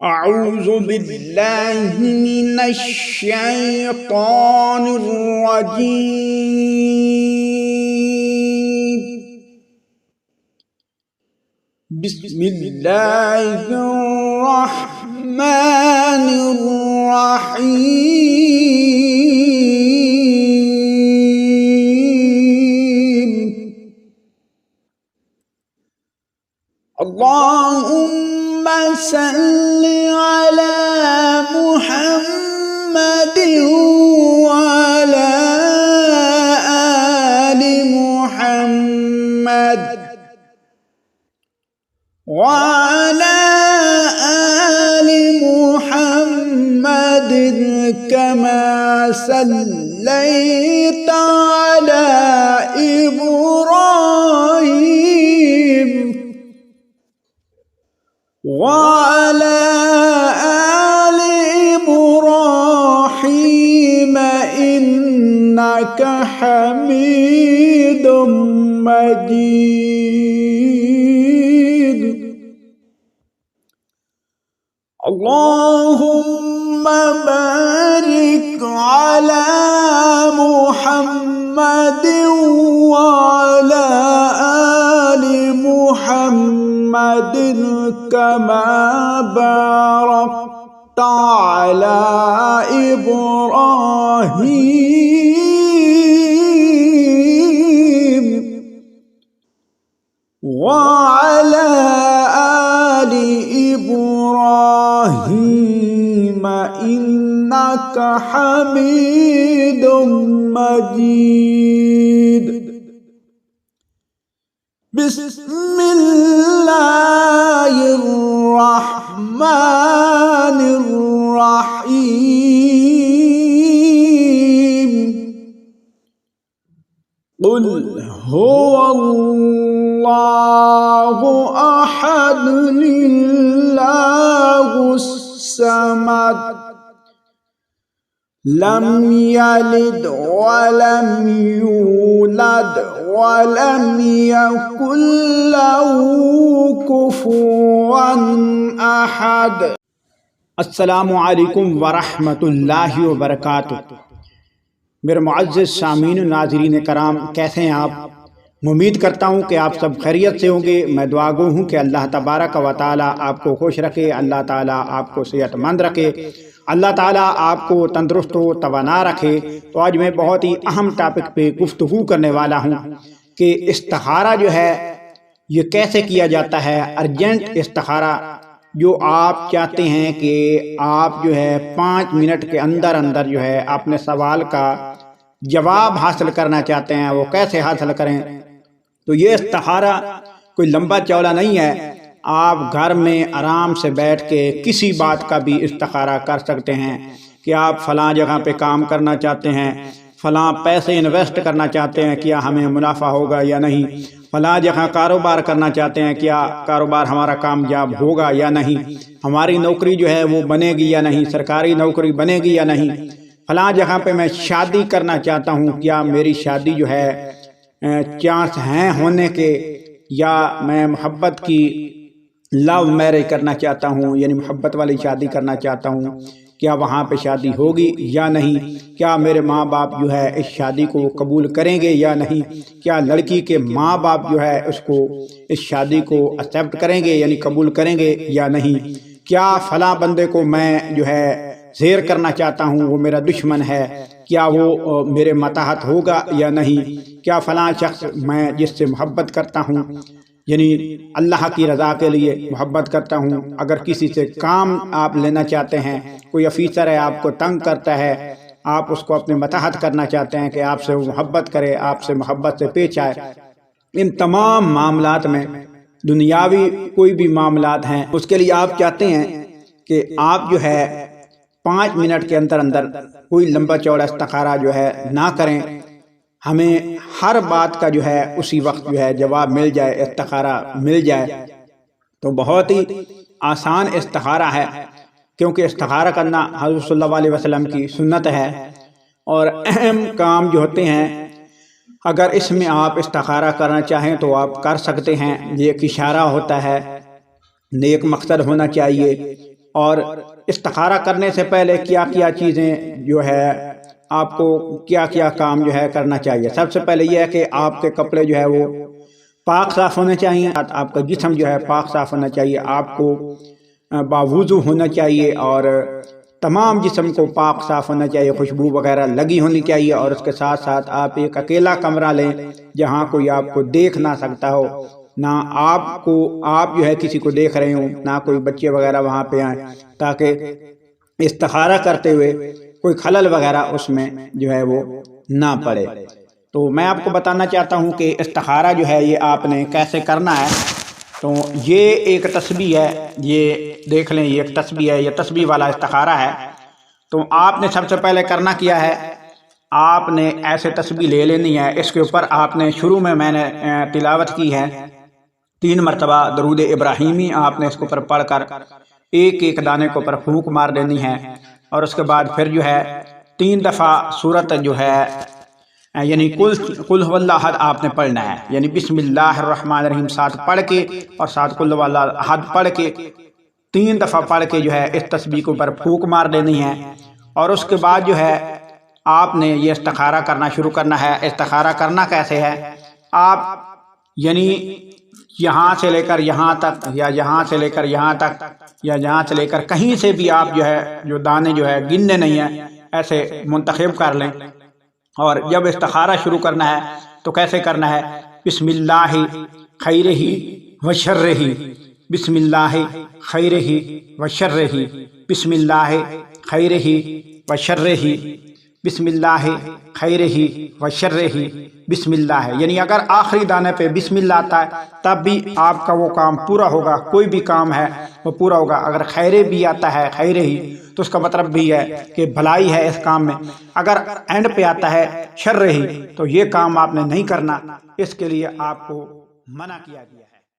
أعوذ بالله من الشيطان الرجيم. بسم الله الرحمن الرحيم. اللهم صل على محمد وعلى آل محمد وعلى آل محمد كما صليت على إبراهيم وعلى آل إبراهيم إنك حميد مجيد. اللهم بارك على محمد وعلى آل محمد كما باركت على إبراهيم وعلى آل إبراهيم إنك حميد مجيد. بسم الله الرحمن الرحيم. قل هو الله أحد الله الصمد لم يلد ولم يولد ولم يكن له كفوا أحد. السلام علیکم ورحمۃ اللہ وبرکاتہ. میرے معزز سامعین و ناظرین کرام، کیسے ہیں آپ؟ امید کرتا ہوں کہ آپ سب خیریت سے ہوں گے. میں دعا گو ہوں کہ اللہ تبارک و تعالیٰ آپ کو خوش رکھے، اللہ تعالیٰ آپ کو صحت مند رکھے، اللہ تعالیٰ آپ کو تندرست و توانا رکھے. تو آج میں بہت ہی اہم ٹاپک پہ گفتگو کرنے والا ہوں کہ استخارہ جو ہے یہ کیسے کیا جاتا ہے. ارجنٹ استخارہ جو آپ چاہتے ہیں کہ آپ جو ہے 5 منٹ کے اندر جو ہے اپنے سوال کا جواب حاصل کرنا چاہتے ہیں، وہ کیسے حاصل کریں. تو یہ استخارہ کوئی لمبا چوڑا نہیں ہے. آپ گھر میں آرام سے بیٹھ کے کسی بات کا بھی استخارہ کر سکتے ہیں کہ آپ فلاں جگہ پہ کام کرنا چاہتے ہیں، فلاں پیسے انویسٹ کرنا چاہتے ہیں، کیا ہمیں منافع ہوگا یا نہیں، فلاں جگہ کاروبار کرنا چاہتے ہیں، کیا کاروبار ہمارا کامیاب ہوگا یا نہیں، ہماری نوکری جو ہے وہ بنے گی یا نہیں، سرکاری نوکری بنے گی یا نہیں، فلاں جگہ پہ میں شادی کرنا چاہتا ہوں، کیا میری شادی جو ہے چانس ہیں ہونے کے، یا میں محبت کی لو میرج کرنا چاہتا ہوں، یعنی محبت والی شادی کرنا چاہتا ہوں، کیا وہاں پہ شادی ہوگی یا نہیں، کیا میرے ماں باپ جو ہے اس شادی کو قبول کریں گے یا نہیں، کیا لڑکی کے ماں باپ جو ہے اس شادی کو ایکسیپٹ کریں گے یعنی قبول کریں گے یا نہیں، کیا فلاں بندے کو میں جو ہے زیر کرنا چاہتا ہوں، وہ میرا دشمن ہے، کیا وہ میرے ماتحت ہوگا یا نہیں، کیا فلاں شخص میں جس سے محبت کرتا ہوں یعنی اللہ کی رضا کے لیے محبت کرتا ہوں، اگر کسی سے کام آپ لینا چاہتے ہیں، کوئی افیسر ہے آپ کو تنگ کرتا ہے، آپ اس کو اپنے ماتحت کرنا چاہتے ہیں کہ آپ سے وہ محبت کرے، آپ سے محبت سے پیش آئے. ان تمام معاملات میں دنیاوی کوئی بھی معاملات ہیں، اس کے لیے آپ چاہتے ہیں کہ آپ جو ہے 5 منٹ کے اندر کوئی لمبا چوڑا استخارہ جو ہے نہ کریں، ہمیں ہر بات کا جو ہے اسی وقت جو ہے جواب مل جائے، استخارہ مل جائے. تو بہت ہی آسان استخارہ ہے، کیونکہ استخارہ کرنا حضرت صلی اللہ علیہ وسلم کی سنت ہے، اور اہم کام جو ہوتے ہیں اگر اس میں آپ استخارہ کرنا چاہیں تو آپ کر سکتے ہیں. یہ ایک اشارہ ہوتا ہے، نیک مقصد ہونا چاہیے، اور استخارہ کرنے سے پہلے کیا کیا چیزیں جو ہے آپ کو کیا کیا کام جو ہے کرنا چاہیے۔ سب سے پہلے یہ ہے کہ آپ کے کپڑے جو ہے وہ پاک صاف ہونے چاہیے، آپ کا جسم جو ہے پاک صاف ہونا چاہیے، آپ کو باوضو ہونا چاہیے اور تمام جسم کو پاک صاف ہونا چاہیے، خوشبو وغیرہ لگی ہونی چاہیے، اور اس کے ساتھ ساتھ آپ ایک اکیلا کمرہ لیں جہاں کوئی آپ کو دیکھ نہ سکتا ہو، نہ آپ جو ہے کسی کو دیکھ رہے ہوں، نہ کوئی بچے وغیرہ وہاں پہ آئیں، تاکہ استخارہ کرتے ہوئے کوئی خلل وغیرہ اس میں جو ہے وہ نہ پڑے۔ تو میں آپ کو بتانا چاہتا ہوں کہ استخارہ جو ہے یہ آپ نے کیسے کرنا ہے۔ تو یہ ایک تسبیح ہے، یہ دیکھ لیں، یہ ایک تسبیح ہے، یہ تسبیح والا استخارہ ہے۔ تو آپ نے سب سے پہلے کرنا کیا ہے، آپ نے ایسے تسبیح لے لینی ہے، اس کے اوپر آپ نے شروع میں نے تلاوت کی ہے 3 مرتبہ درود ابراہیمی، آپ نے اس کے اوپر پڑھ کر ایک ایک دانے کے اوپر پھونک مار دینی ہے، اور اس کے بعد پھر جو ہے 3 دفعہ سورت جو ہے یعنی قل هو اللہ احد آپ نے پڑھنا ہے، یعنی بسم اللہ الرحمن الرحیم ساتھ پڑھ کے اور ساتھ قل هو اللہ احد پڑھ کے 3 دفعہ پڑھ کے جو ہے اس تسبیح کے اوپر پھونک مار دینی ہے، اور اس کے بعد جو ہے آپ نے یہ استخارہ کرنا شروع کرنا ہے۔ استخارہ کرنا کیسے ہے، آپ یعنی یہاں سے لے کر یہاں تک، یا یہاں سے لے کر یہاں تک، یا یہاں سے لے کر کہیں سے بھی آپ جو ہے جو دانے جو ہے گننے نہیں ہیں، ایسے منتخب کر لیں، اور جب استخارہ شروع کرنا ہے تو کیسے کرنا ہے، بسم اللہ خیرہ و شرہ، بسم اللہ خیرہ و شرہ، بسم اللہ خیرہ و شرہ، بسم اللہ خیرہ و شرہ، بسم اللہ، یعنی اگر آخری دانے پہ بسم اللہ آتا ہے تب بھی آپ کا وہ کام پورا ہوگا، کوئی بھی کام ہے وہ پورا ہوگا۔ اگر خیرے بھی آتا ہے خیرے ہی تو اس کا مطلب بھی ہے کہ بھلائی ہے اس کام میں۔ اگر اینڈ پہ آتا ہے شر ہی تو یہ کام آپ نے نہیں کرنا، اس کے لیے آپ کو منع کیا گیا ہے۔